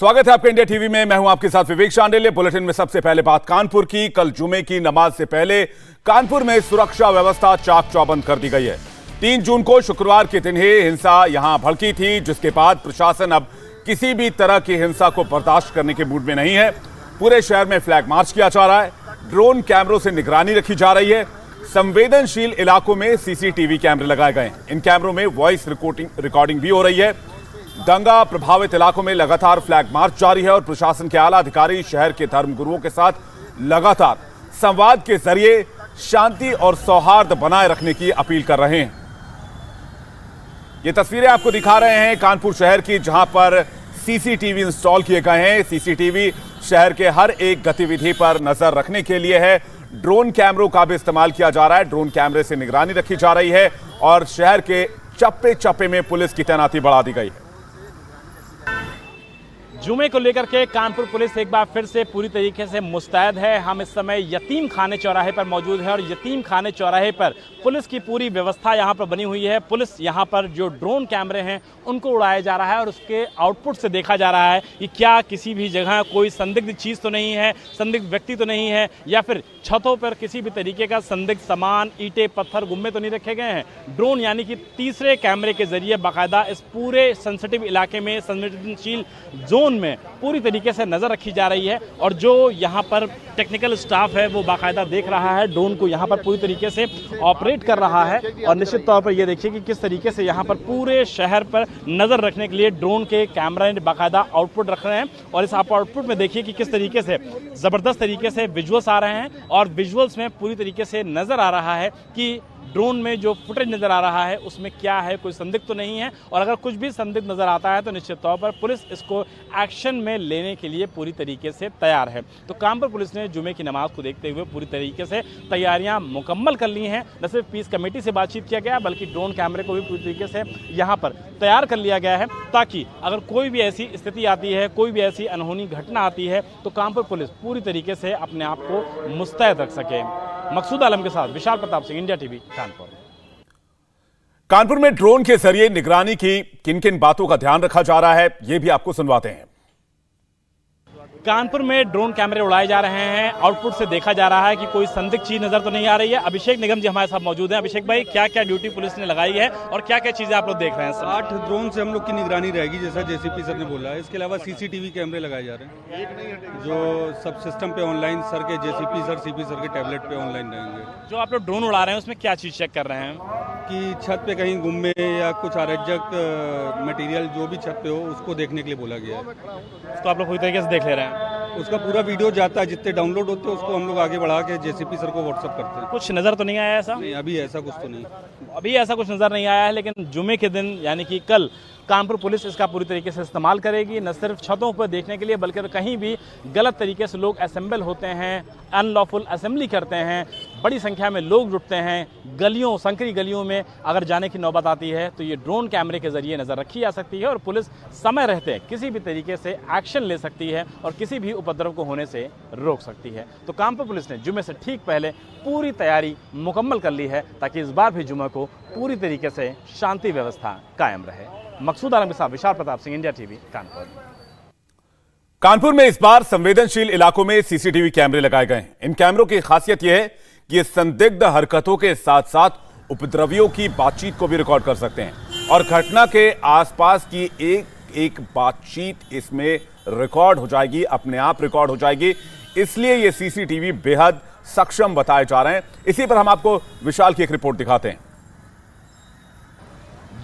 स्वागत है आपका इंडिया टीवी में। मैं हूं आपके साथ विवेक शांडिल्य। बुलेटिन में सबसे पहले बात कानपुर की। कल जुमे की नमाज से पहले कानपुर में सुरक्षा व्यवस्था चाक चौबंद कर दी गई है। 3 जून को शुक्रवार के दिन ही हिंसा यहां भड़की थी, जिसके बाद प्रशासन अब किसी भी तरह की हिंसा को बर्दाश्त करने के मूड में नहीं है। पूरे शहर में फ्लैग मार्च किया जा रहा है, ड्रोन कैमरों से निगरानी रखी जा रही है। संवेदनशील इलाकों में सीसीटीवी कैमरे लगाए गए। इन कैमरों में वॉइस रिकॉर्डिंग भी हो रही है। दंगा प्रभावित इलाकों में लगातार फ्लैग मार्च जारी है और प्रशासन के आला अधिकारी शहर के धर्मगुरुओं के साथ लगातार संवाद के जरिए शांति और सौहार्द बनाए रखने की अपील कर रहे हैं। ये तस्वीरें आपको दिखा रहे हैं कानपुर शहर की, जहां पर सीसीटीवी इंस्टॉल किए गए हैं। सीसीटीवी शहर के हर एक गतिविधि पर नजर रखने के लिए है। ड्रोन कैमरों का भी इस्तेमाल किया जा रहा है। ड्रोन कैमरे से निगरानी रखी जा रही है और शहर के चप्पे चप्पे में पुलिस की तैनाती बढ़ा दी गई है। जुमे को लेकर के कानपुर पुलिस एक बार फिर से पूरी तरीके से मुस्तैद है। हम इस समय यतीम खाने चौराहे पर मौजूद हैं और यतीम खाने चौराहे पर पुलिस की पूरी व्यवस्था यहां पर बनी हुई है। पुलिस यहां पर जो ड्रोन कैमरे हैं उनको उड़ाया जा रहा है और उसके आउटपुट से देखा जा रहा है कि क्या किसी भी जगह कोई संदिग्ध चीज़ तो नहीं है, संदिग्ध व्यक्ति तो नहीं है, या फिर छतों पर किसी भी तरीके का संदिग्ध सामान, ईंटें, पत्थर, गुम्मे तो नहीं रखे गए हैं। ड्रोन यानी कि तीसरे कैमरे के जरिए बाकायदा इस पूरे सेंसिटिव इलाके में, संवेदनशील जोन में पूरी तरीके से नजर रखी जा रही है। और जो यहाँ पर टेक्निकल स्टाफ है वो बाकायदा देख रहा है, ड्रोन को यहाँ पर पूरी तरीके से ऑपरेट कर रहा है। और निश्चित तौर पर ये देखिए कि किस तरीके से यहाँ पर पूरे शहर पर नजर रखने के लिए ड्रोन के कैमरे बाकायदा आउटपुट रख रहे हैं। और इस आउटपुट में देखिए कि किस तरीके से जबरदस्त तरीके से विजुअल्स आ रहे हैं और विजुअल्स में पूरी तरीके से नजर आ रहा है कि ड्रोन में जो फुटेज नजर आ रहा है उसमें क्या है, कोई संदिग्ध तो नहीं है। और अगर कुछ भी संदिग्ध नजर आता है तो निश्चित तौर पर पुलिस इसको एक्शन में लेने के लिए पूरी तरीके से तैयार है। तो कानपुर पुलिस ने जुमे की नमाज को देखते हुए पूरी तरीके से तैयारियां मुकम्मल कर ली हैं। न सिर्फ पीस कमेटी से बातचीत किया गया बल्कि ड्रोन कैमरे को भी पूरी तरीके से यहाँ पर तैयार कर लिया गया है, ताकि अगर कोई भी ऐसी स्थिति आती है, कोई भी ऐसी अनहोनी घटना आती है तो कानपुर पुलिस पूरी तरीके से अपने आप को मुस्तैद रख सके। मकसूद आलम के साथ विशाल प्रताप सिंह, इंडिया टीवी, कानपुर। कानपुर में ड्रोन के जरिए निगरानी की किन किन बातों का ध्यान रखा जा रहा है, यह भी आपको सुनवाते हैं। कानपुर में ड्रोन कैमरे उड़ाए जा रहे हैं। आउटपुट से देखा जा रहा है कि कोई संदिग्ध चीज नजर तो नहीं आ रही है। अभिषेक निगम जी हमारे साथ मौजूद हैं। अभिषेक भाई, क्या क्या ड्यूटी पुलिस ने लगाई है और क्या क्या चीजें आप लोग देख रहे हैं? 8 ड्रोन से हम लोग की निगरानी रहेगी, जैसा जेसीपी सर ने बोला है। इसके अलावा सीसीटीवी कैमरे लगाए जा रहे हैं जो सब सिस्टम पे ऑनलाइन सर के जेसीपी सर, सीपी सर के टैबलेट पे ऑनलाइन रहेंगे। जो आप लोग ड्रोन उड़ा रहे हैं उसमें क्या चीज चेक कर रहे हैं? कि छत पे कहीं गुम्मे या कुछ अराजक मटेरियल जो भी छत पे हो उसको देखने के लिए बोला गया है। तो आप लोग पूरी तरीके से देख ले रहे हैं? उसका पूरा वीडियो जाता है, जितने डाउनलोड होते हैं उसको हम लोग आगे बढ़ा के जेसीपी सर को व्हाट्सअप करते हैं। कुछ नजर तो नहीं आया ऐसा? नहीं, अभी ऐसा कुछ तो नहीं। अभी ऐसा कुछ नजर नहीं आया है, लेकिन जुमे के दिन यानी कि कल कानपुर पुलिस इसका पूरी तरीके से इस्तेमाल करेगी, न सिर्फ छतों पर देखने के लिए बल्कि कहीं भी गलत तरीके से लोग असेंबल होते हैं, अनलॉफुल असेंबली करते हैं, बड़ी संख्या में लोग जुटते हैं, गलियों, संकरी गलियों में अगर जाने की नौबत आती है तो ये ड्रोन कैमरे के जरिए नज़र रखी जा सकती है और पुलिस समय रहते किसी भी तरीके से एक्शन ले सकती है और किसी भी उपद्रव को होने से रोक सकती है। तो कानपुर पुलिस ने जुमे से ठीक पहले पूरी तैयारी मुकम्मल कर ली है ताकि इस बार भी जुमे को पूरी तरीके से शांति व्यवस्था कायम रहे। मकसूद आलम के साथ विशाल प्रताप सिंह, इंडिया टीवी, कानपुर। कानपुर में इस बार संवेदनशील इलाकों में सीसीटीवी कैमरे लगाए गए हैं। इन कैमरों की खासियत यह है कि ये संदिग्ध हरकतों के साथ साथ उपद्रवियों की बातचीत को भी रिकॉर्ड कर सकते हैं और घटना के आसपास की एक एक बातचीत इसमें रिकॉर्ड हो जाएगी, अपने आप रिकॉर्ड हो जाएगी। इसलिए ये सीसीटीवी बेहद सक्षम बताए जा रहे हैं। इसी पर हम आपको विशाल की एक रिपोर्ट दिखाते हैं।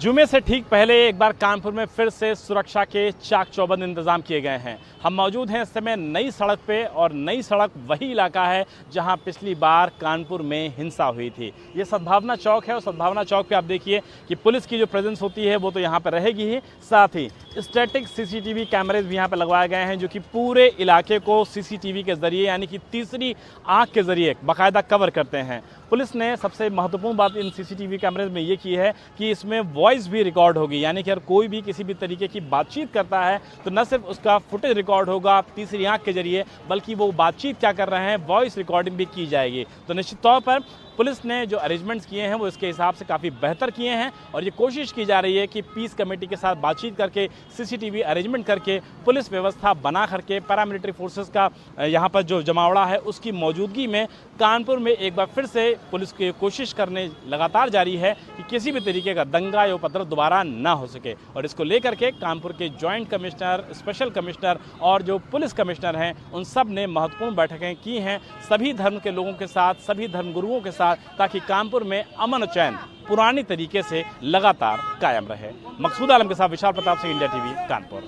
जुमे से ठीक पहले एक बार कानपुर में फिर से सुरक्षा के चाक चौबंद इंतजाम किए गए हैं। हम मौजूद हैं इस समय नई सड़क पे और नई सड़क वही इलाका है जहां पिछली बार कानपुर में हिंसा हुई थी। ये सद्भावना चौक है और सद्भावना चौक पे आप देखिए कि पुलिस की जो प्रेजेंस होती है वो तो यहाँ पर रहेगी ही, साथ ही स्टैटिक सीसीटीवी कैमरेज भी यहाँ पर लगवाए गए हैं जो कि पूरे इलाके को सीसीटीवी के जरिए यानी कि तीसरी आंख के जरिए बाकायदा कवर करते हैं। पुलिस ने सबसे महत्वपूर्ण बात इन सीसीटीवी कैमरेज में ये की है कि इसमें वॉइस भी रिकॉर्ड होगी, यानी कि अगर कोई भी किसी भी तरीके की बातचीत करता है तो न सिर्फ उसका फुटेज रिकॉर्ड होगा तीसरी आंख के जरिए, बल्कि वो बातचीत क्या कर रहे हैं वॉइस रिकॉर्डिंग भी की जाएगी। तो निश्चित तौर पर पुलिस ने जो अरेंजमेंट्स किए हैं वो इसके हिसाब से काफ़ी बेहतर किए हैं और ये कोशिश की जा रही है कि पीस कमेटी के साथ बातचीत करके CCTV अरेंजमेंट करके पुलिस व्यवस्था बना करके पैरामिलिट्री फोर्सेस का यहाँ पर जो जमावड़ा है उसकी मौजूदगी में कानपुर में एक बार फिर से पुलिस की कोशिश करने लगातार जारी है कि किसी भी तरीके का दंगा या उपद्रव दोबारा ना हो सके। और इसको लेकर के कानपुर के जॉइंट कमिश्नर, स्पेशल कमिश्नर और जो पुलिस कमिश्नर हैं उन सब ने महत्वपूर्ण बैठकें की हैं सभी धर्म के लोगों के साथ, सभी धर्मगुरुओं के साथ, ताकि कानपुर में अमन और चैन पुरानी तरीके से लगातार कायम रहे। मकसूद आलम के साथ विशाल प्रताप सिंह, इंडिया टीवी, कानपुर।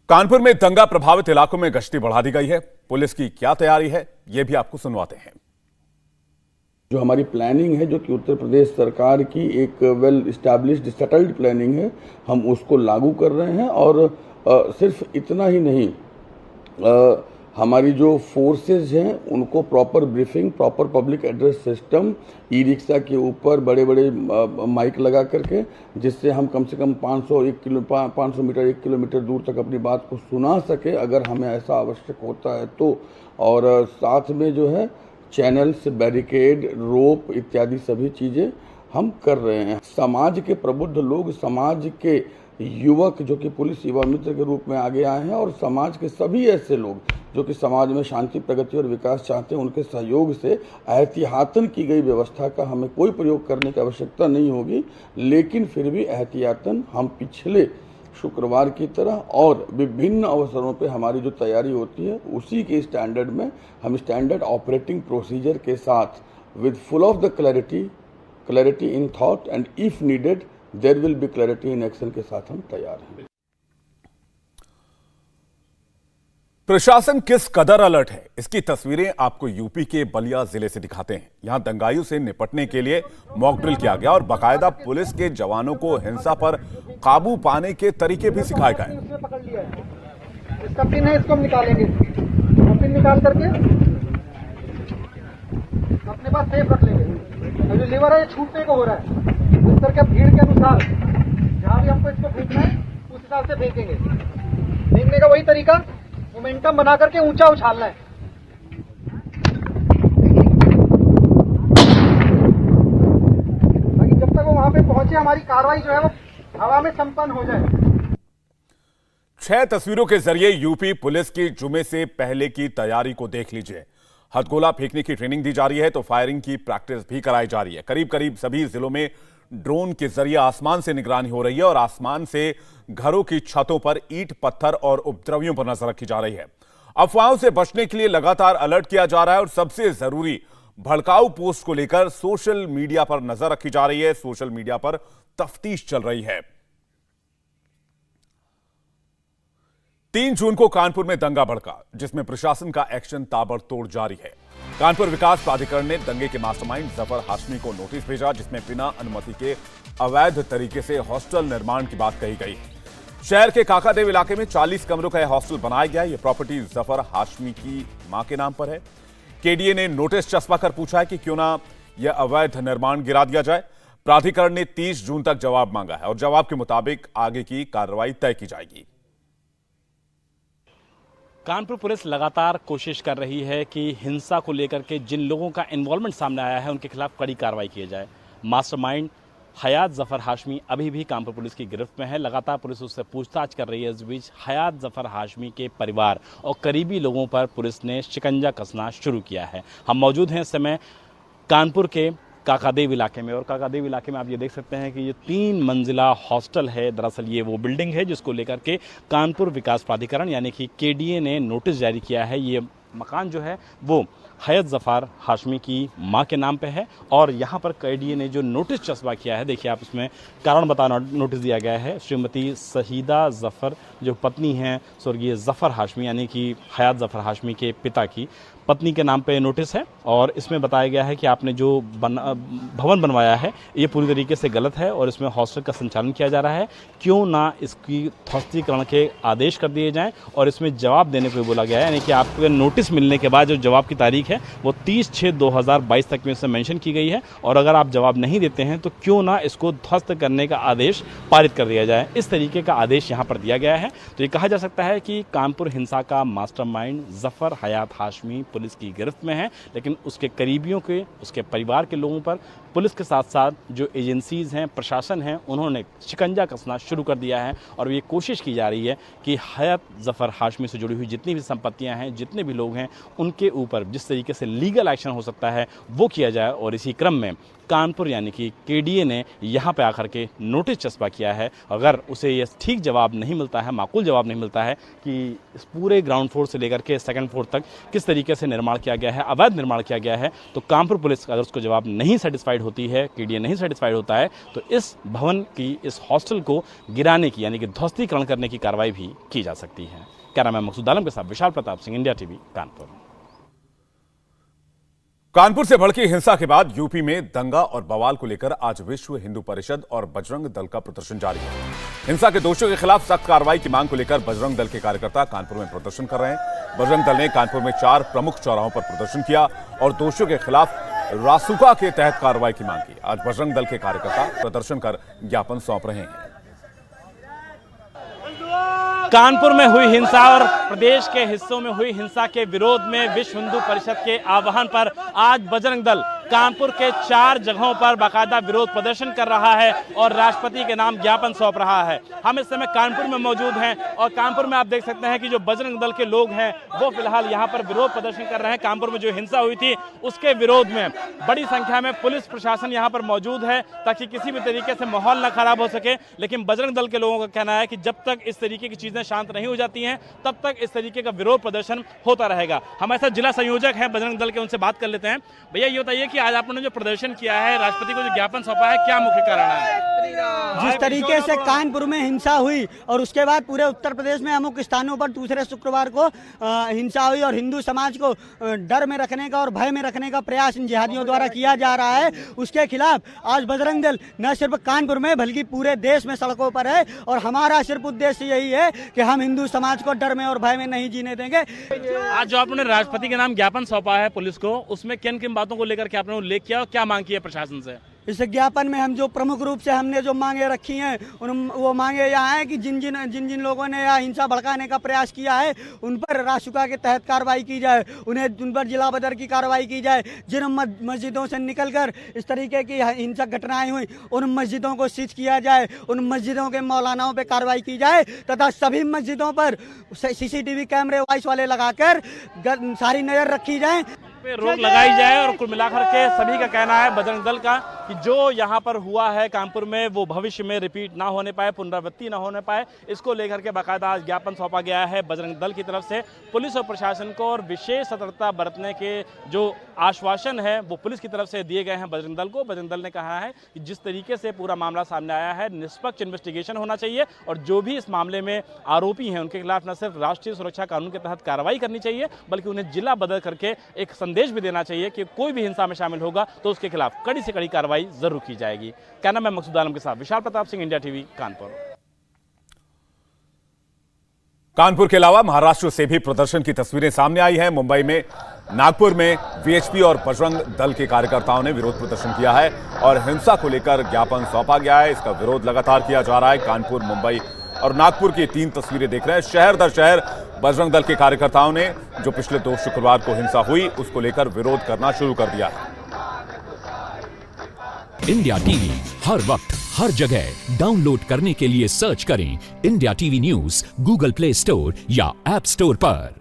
कानपुर में दंगा प्रभावित इलाकों में गश्ती बढ़ा दी गई है। पुलिस की क्या तैयारी है, यह भी आपको सुनवाते हैं। जो हमारी प्लानिंग है, जो कि उत्तर प्रदेश सरकार की एक वेल इस्टेब्लिश्ड सेटल्ड प्लानिंग है, हम उसको लागू कर रहे हैं। और सिर्फ इतना ही नहीं, हमारी जो फोर्सेज हैं उनको proper briefing, proper public address system, e rickshaw के ऊपर बड़े बड़े माइक लगा करके, जिससे हम कम से कम 500 मीटर 1 किलोमीटर दूर तक अपनी बात को सुना सके अगर हमें ऐसा आवश्यक होता है तो। और साथ में जो है चैनल्स, बैरिकेड, रोप इत्यादि सभी चीज़ें हम कर रहे हैं। समाज के प्रबुद्ध लोग, समाज के युवक जो कि पुलिस युवा मित्र के रूप में आगे आए हैं, और समाज के सभी ऐसे लोग जो कि समाज में शांति, प्रगति और विकास चाहते हैं, उनके सहयोग से एहतियातन की गई व्यवस्था का हमें कोई प्रयोग करने की आवश्यकता नहीं होगी। लेकिन फिर भी एहतियातन हम पिछले शुक्रवार की तरह और विभिन्न अवसरों पे हमारी जो तैयारी होती है उसी के स्टैंडर्ड में, हम स्टैंडर्ड ऑपरेटिंग प्रोसीजर के साथ with full of the clarity in thought and if needed there will be clarity in action के साथ हम तैयार हैं। प्रशासन किस कदर अलर्ट है, इसकी तस्वीरें आपको यूपी के बलिया जिले से दिखाते हैं। यहां दंगाइयों से निपटने के लिए मॉक ड्रिल किया गया और बाकायदा पुलिस के जवानों को हिंसा पर काबू पाने के तरीके भी सिखाए गए। इसका पिन है, इसको हम निकालेंगे। पिन निकाल करके अपने पास सेफ रख लेंगे। जो लीवर है ये छूटने को हो रहा है, इस तरह के भीड़ के अनुसार जहाँ भी हमको इसको फेंकना है उस हिसाब से फेंकेंगे। फेंकने का वही तरीका, मोमेंटम बना करके ऊंचा उछालना है। ताकि जब तक वो वहां पे पहुंचे हमारी कार्रवाई जो है वो हवा में संपन्न हो जाए। 6 तस्वीरों के जरिए यूपी पुलिस की जुमे से पहले की तैयारी को देख लीजिए। हथगोला फेंकने की ट्रेनिंग दी जा रही है तो फायरिंग की प्रैक्टिस भी कराई जा रही है। करीब करीब सभी जिलों में ड्रोन के जरिए आसमान से निगरानी हो रही है और आसमान से घरों की छतों पर ईंट, पत्थर और उपद्रवियों पर नजर रखी जा रही है। अफवाहों से बचने के लिए लगातार अलर्ट किया जा रहा है और सबसे जरूरी भड़काऊ पोस्ट को लेकर सोशल मीडिया पर नजर रखी जा रही है। सोशल मीडिया पर तफ्तीश चल रही है। 3 जून को कानपुर में दंगा भड़का, जिसमें प्रशासन का एक्शन ताबड़तोड़ जारी है। कानपुर विकास प्राधिकरण ने दंगे के मास्टरमाइंड जफर हाशमी को नोटिस भेजा, जिसमें बिना अनुमति के अवैध तरीके से हॉस्टल निर्माण की बात कही गई। शहर के काकादेव इलाके में 40 कमरों का यह हॉस्टल बनाया गया। यह प्रॉपर्टी जफर हाशमी की मां के नाम पर है। केडीए ने नोटिस चस्पा कर पूछा है कि क्यों ना यह अवैध निर्माण गिरा दिया जाए। प्राधिकरण ने 30 जून तक जवाब मांगा है और जवाब के मुताबिक आगे की कार्रवाई तय की जाएगी। कानपुर पुलिस लगातार कोशिश कर रही है कि हिंसा को लेकर के जिन लोगों का इन्वॉल्वमेंट सामने आया है उनके खिलाफ कड़ी कार्रवाई की जाए। मास्टरमाइंड हयात जफर हाशमी अभी भी कानपुर पुलिस की गिरफ्त में है। लगातार पुलिस उससे पूछताछ कर रही है। इस बीच हयात जफर हाशमी के परिवार और करीबी लोगों पर पुलिस ने शिकंजा कसना शुरू किया है। हम मौजूद हैं इस समय कानपुर के काकादेव इलाके में, और काकादेव इलाके में आप ये देख सकते हैं कि ये 3 मंजिला हॉस्टल है। दरअसल ये वो बिल्डिंग है जिसको लेकर के कानपुर विकास प्राधिकरण यानी कि केडीए ने नोटिस जारी किया है। ये मकान जो है वो हयात जफर हाशमी की मां के नाम पे है और यहाँ पर केडीए ने जो नोटिस चस्पा किया है, देखिए आप इसमें कारण बता नोटिस दिया गया है। श्रीमती शहीदा जफर जो पत्नी हैं स्वर्गीय जफर हाशमी यानी कि हयात जफर हाशमी के पिता की पत्नी के नाम पे नोटिस है और इसमें बताया गया है कि आपने जो भवन बनवाया है ये पूरी तरीके से गलत है और इसमें हॉस्टल का संचालन किया जा रहा है। क्यों ना इसकी ध्वस्तीकरण के आदेश कर दिए जाएं और इसमें जवाब देने को बोला गया है, यानी कि आपको नोटिस मिलने के बाद जो जवाब की तारीख है वो 30/6/2022 तक में इसमें मेंशन की गई है और अगर आप जवाब नहीं देते हैं तो क्यों ना इसको ध्वस्त करने का आदेश पारित कर दिया जाए। इस तरीके का आदेश यहाँ पर दिया गया है। तो ये कहा जा सकता है कि कानपुर हिंसा का मास्टरमाइंड जफर हयात हाशमी पुलिस की गिरफ्त में है, लेकिन उसके करीबियों के, उसके परिवार के लोगों पर पुलिस के साथ साथ जो एजेंसीज़ हैं, प्रशासन हैं, उन्होंने शिकंजा कसना शुरू कर दिया है और ये कोशिश की जा रही है कि हयात ज़फ़र हाशमी से जुड़ी हुई जितनी भी संपत्तियां हैं, जितने भी लोग हैं, उनके ऊपर जिस तरीके से लीगल एक्शन हो सकता है वो किया जाए। और इसी क्रम में कानपुर यानी कि केडीए ने यहाँ पे आकर के नोटिस चस्पा किया है। अगर उसे ये ठीक जवाब नहीं मिलता है, माकूल जवाब नहीं मिलता है कि इस पूरे ग्राउंड फ्लोर से लेकर के सेकंड फ्लोर तक किस तरीके से निर्माण किया गया है, अवैध निर्माण किया गया है, तो कानपुर पुलिस अगर उसको जवाब नहीं सेटिस्फाइड होती है, केडीए नहीं सेटिस्फाइड होता है, तो इस भवन की, इस हॉस्टल को गिराने की यानी कि ध्वस्तीकरण करने की कार्रवाई भी की जा सकती है। कैमरामैन मकसूद आलम के साथ विशाल प्रताप सिंह, इंडिया टीवी, कानपुर। कानपुर से भड़की हिंसा के बाद यूपी में दंगा और बवाल को लेकर आज विश्व हिंदू परिषद और बजरंग दल का प्रदर्शन जारी है। हिंसा के दोषियों के खिलाफ सख्त कार्रवाई की मांग को लेकर बजरंग दल के कार्यकर्ता कानपुर में प्रदर्शन कर रहे हैं। बजरंग दल ने कानपुर में 4 प्रमुख चौराहों पर प्रदर्शन किया और दोषियों के खिलाफ रासुका के तहत कार्रवाई की मांग की। आज बजरंग दल के कार्यकर्ता प्रदर्शन कर ज्ञापन सौंप रहे हैं। कानपुर में हुई हिंसा और प्रदेश के हिस्सों में हुई हिंसा के विरोध में विश्व हिंदू परिषद के आह्वान पर आज बजरंग दल कानपुर के 4 जगहों पर बाकायदा विरोध प्रदर्शन कर रहा है और राष्ट्रपति के नाम ज्ञापन सौंप रहा है। हम इस समय कानपुर में मौजूद हैं और कानपुर में आप देख सकते हैं कि जो बजरंग दल के लोग हैं वो फिलहाल यहाँ पर विरोध प्रदर्शन कर रहे हैं। कानपुर में जो हिंसा हुई थी उसके विरोध में बड़ी संख्या में पुलिस प्रशासन यहाँ पर मौजूद है ताकि किसी भी तरीके से माहौल न खराब हो सके। लेकिन बजरंग दल के लोगों का कहना है कि जब तक इस तरीके की चीजें शांत नहीं हो जाती हैं तब तक इस तरीके का विरोध प्रदर्शन होता रहेगा। हमारे साथ जिला संयोजक हैं बजरंग दल के, उनसे बात कर लेते हैं। भैया ये बताइए कि आज आपने जो प्रदर्शन किया है, राष्ट्रपति को जो ज्ञापन सौंपा है, क्या मुख्य कारण है? जिस तरीके से कानपुर में हिंसा हुई और उसके बाद पूरे उत्तर प्रदेश में अमुक स्थानों पर दूसरे शुक्रवार को हिंसा हुई और हिंदू समाज को डर में रखने का और भय में रखने का प्रयास इन जिहादियों द्वारा किया जा रहा है, उसके खिलाफ आज बजरंग दल न सिर्फ कानपुर में बल्कि पूरे देश में सड़कों पर है। और हमारा सिर्फ उद्देश्य यही है कि हम हिंदू समाज को डर में और भय में नहीं जीने देंगे। आज जो आपने राष्ट्रपति के नाम ज्ञापन सौंपा है पुलिस को, उसमें किन किन बातों को लेकर के आपने उल्लेख किया और क्या मांग की है प्रशासन से? इस ज्ञापन में हम जो प्रमुख रूप से हमने जो मांगे रखी हैं वो मांगे यहाँ है कि जिन जिन लोगों ने यहाँ हिंसा भड़काने का प्रयास किया है उन पर रासुका के तहत कार्रवाई की जाए, उन पर जिला बदर की कार्रवाई की जाए। जिन मस्जिदों से निकलकर इस तरीके की हिंसक घटनाएं हुई उन मस्जिदों को सीज किया जाए, उन मस्जिदों के मौलानाओं पर कार्रवाई की जाए तथा सभी मस्जिदों पर CCTV कैमरे वॉइस वाले लगाकर सारी नजर रखी जाए, पे रोक लगाई जाए। और कुल मिलाकर के सभी का कहना है बजरंग दल का कि जो यहाँ पर हुआ है कानपुर में वो भविष्य में रिपीट ना होने पाए, पुनरावृत्ति ना होने पाए, इसको लेकर के बाकायदा ज्ञापन सौंपा गया है बजरंग दल की तरफ से पुलिस और प्रशासन को। और विशेष सतर्कता बरतने के जो आश्वासन है वो पुलिस की तरफ से दिए गए हैं बजरंग दल को। बजरंग दल ने कहा है कि जिस तरीके से पूरा मामला सामने आया है निष्पक्ष इन्वेस्टिगेशन होना चाहिए और जो भी इस मामले में आरोपी हैं उनके खिलाफ न सिर्फ राष्ट्रीय सुरक्षा कानून के तहत कार्रवाई करनी चाहिए बल्कि उन्हें जिला बदल करके एक संदेश भी देना चाहिए कि कोई भी हिंसा में शामिल होगा तो उसके खिलाफ कड़ी से कड़ी कार्रवाई जरूर की जाएगी। कैमरामैन मकसूद आलम के साथ विशाल प्रताप सिंह, इंडिया टीवी, कानपुर। कानपुर के अलावा महाराष्ट्र से भी प्रदर्शन की तस्वीरें सामने आई हैं। मुंबई में, नागपुर में वीएचपी और बजरंग दल के कार्यकर्ताओं ने विरोध प्रदर्शन किया है और हिंसा को लेकर ज्ञापन सौंपा गया है। इसका विरोध लगातार किया जा रहा है। कानपुर, मुंबई और नागपुर की 3 तस्वीरें देख रहे हैं। शहर दर शहर बजरंग दल के कार्यकर्ताओं ने जो पिछले 2 शुक्रवार को हिंसा हुई उसको लेकर विरोध करना शुरू कर दिया है। इंडिया टीवी हर वक्त हर जगह डाउनलोड करने के लिए सर्च करें India TV news Google play store या ऐप स्टोर पर।